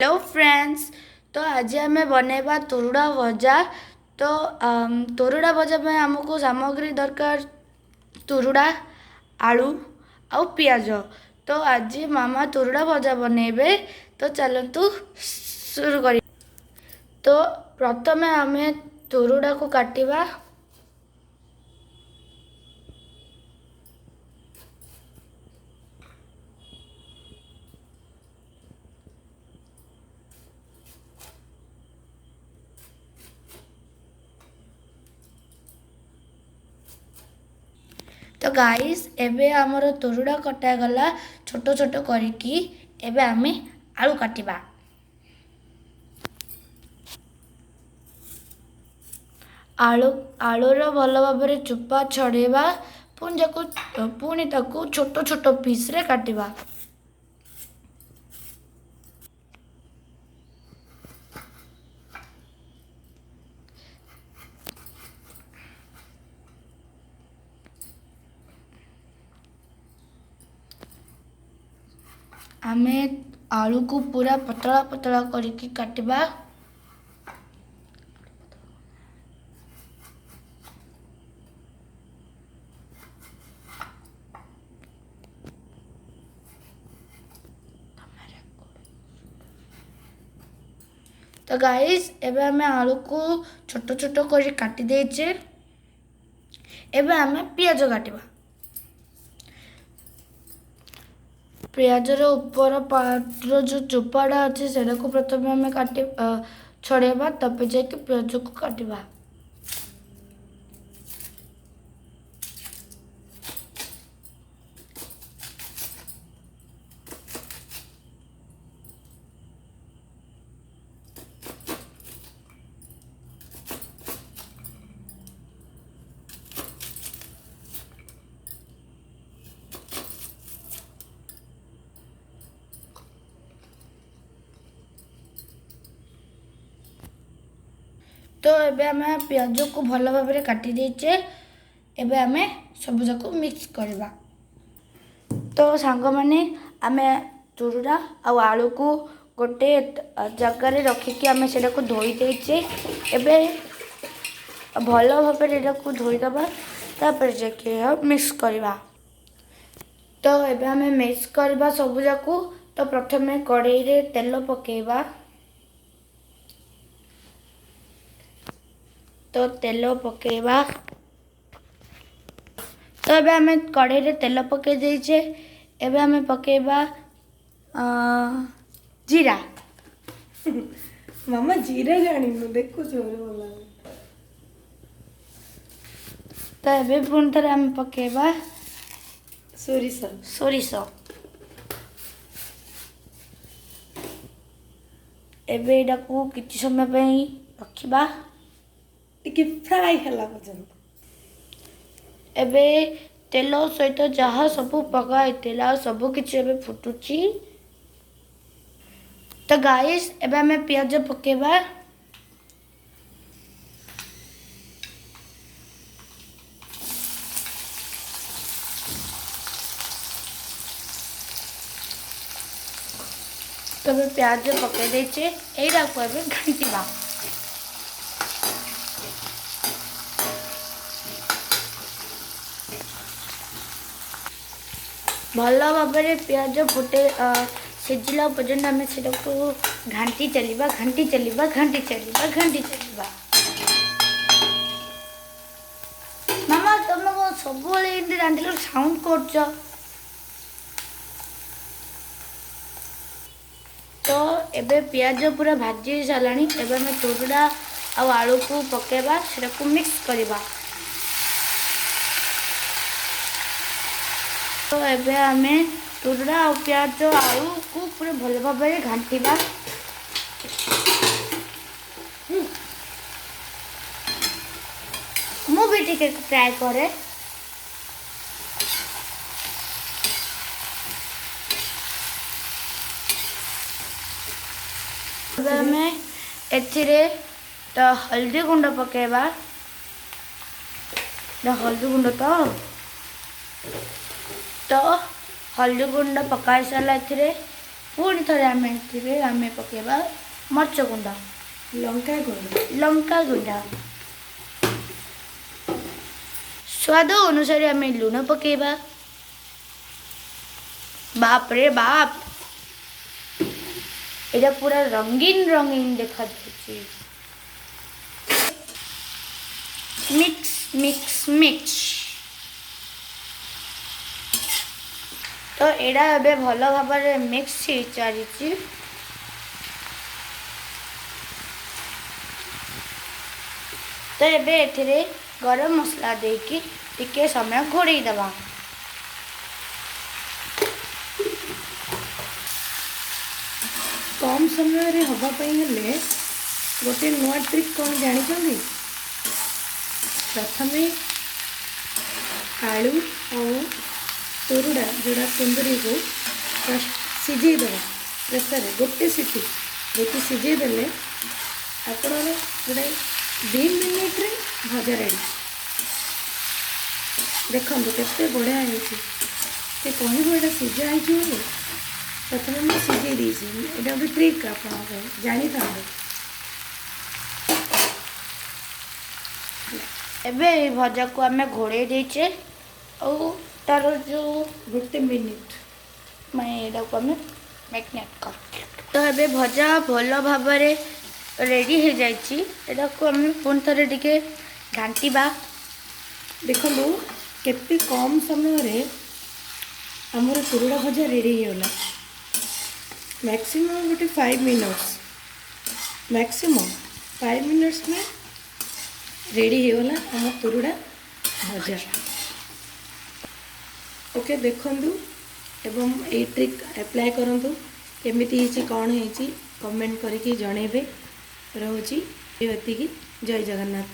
Hello friends. तो आज आम बनैबा तोरुड़ा भजा। तो तोरुड़ा भजा में आमको सामग्री दरकार तोरुड़ा आलू आउ पियाज। तो आज मामा तोरुड़ा भजा बनैबे। तो चलतु शुरू करी। तो प्रथम आम तोरुड़ा को काटिबा। तो गाइस एबे हमर तोरुड़ा कटा गला छोट छोट करिकी। एबे आमे आलू काटिबा। आलूर भल भाव चोपा छड़ेबा। पुणी ताकू छोट छोट पीस रे काटिबा। आमे आलू को पूरा पतला पतला करके काटिबा। तो गाइस एबे हमें आलू को छोट छोट कर काटी देचे। एबे हमें पियाज काटिबा। पियाज रो ऊपर पार्ट रो जो चोपाड़ा अच्छे सेटा को प्रथम हमें काटी छड़ेबा। तब जाके पियाज को काटिबा। तो एबे हमें पियाज को भल भाव में काटी देचे। एबे हमें सब जाको मिक्स करबा। तो सांग माने आमे तोरुड़ा आ आलू को गोटे जगह रे रखिकी आमे सेटा को धोई देचे। एबे भल भाव में एटा को धोई दबा। तापर जाके मिक्स करबा। तो एबे हमें मिक्स करबा सब जाको। तो प्रथमे कढ़ाई रे तेल पकेबा। तो तेल पकेबा। तो एबे हमें कढ़ाई रे तेल पके देचे। एबे हमें पकेबा जीरा। मामा जीरा जानी देखो जोरे बोला। तो एबे पुणी थरे हमें पकेबा सोरिष। सोरिष। एबे एटा को किछि समय पई रखिबा। टिके फ्राई हला पर्यंत। एबे तेल सहित जहाँ सब पका तेला सब किछि एबे फुटुची। तो गाइस एबे हमें पियाज पकेबा। तो एबे प्याज पके देचे। एटा को एबे घांटीबा। भल भाव में पियाज फुटे सिझिला पर्यंत आम से घांटी चलिबा घांटी चलिबा घांटी चलिबा घांटी चलिबा। मामा तुम को सब रांधिल साउंड कर। तो एबे पियाज पूरा भाजी साराणी। एबे हमें तोरुड़ा आ आलू को पकेबा सेटा को मिक्स करबा। तो एबे हमें तोरुड़ा और प्याज आलू को पूरे भल भाव में घांटीबा। मु भी टिके ट्राई करे। एबे हमें एथिरे तो हल्दी गुंड पकेबा। हल्दी गुंड तो हल्दी गुंड पकाई सारा एथिरे पुणी थे आम पकेबा मर्च गुंड लंका गुंड लंका गुंड स्वाद अनुसार आम लुण पकेबा बाप रे बाप এটা पूरा रंगीन रंगीन देखा मिक्स मिक्स मिक्स तो एड़ा एबे भल भाव मिक्स हो चली तो एबे एथिरे गरम मसला देकी टिके समय घोड़े दबा कम समय रे हवा पई हेले गोटे नुआ ट्रिक कौन जानी प्रथमे आलू और तुरुड़ा जोड़ा कुंदरी को सिझे देवा प्रेसर गोटे सिझे देले आपण गोटे 2 मिनिट रे भजा रेडी देखो केते बढ़िया होती कहबो सिझा हो प्रथम मैं सिझे देसी यहाँ भी ट्रिक आप जानी था एबे भजा को आम घोड़े देचे और तार जो गोटे मिनिट मैं यहाँ को आम मैगनेट कर तो एबे भजा भल भाव रेडी हो जाइए को आम पुणी थे टिके घांटा देखो केते कम समय रे आमर तुरुड़ा भजा रेडी होगा मैक्सिमम गोटे 5 मिनट्स मैक्सिमम 5 मिनट्स में रेडी होगला आम तुरुड़ा भजा ओके देखंतु एवं ए ट्रिक अप्लाई करंतु केमिति हिची कौन हिची कमेंट करके जणेबे रहउची एतिकी जय जगन्नाथ।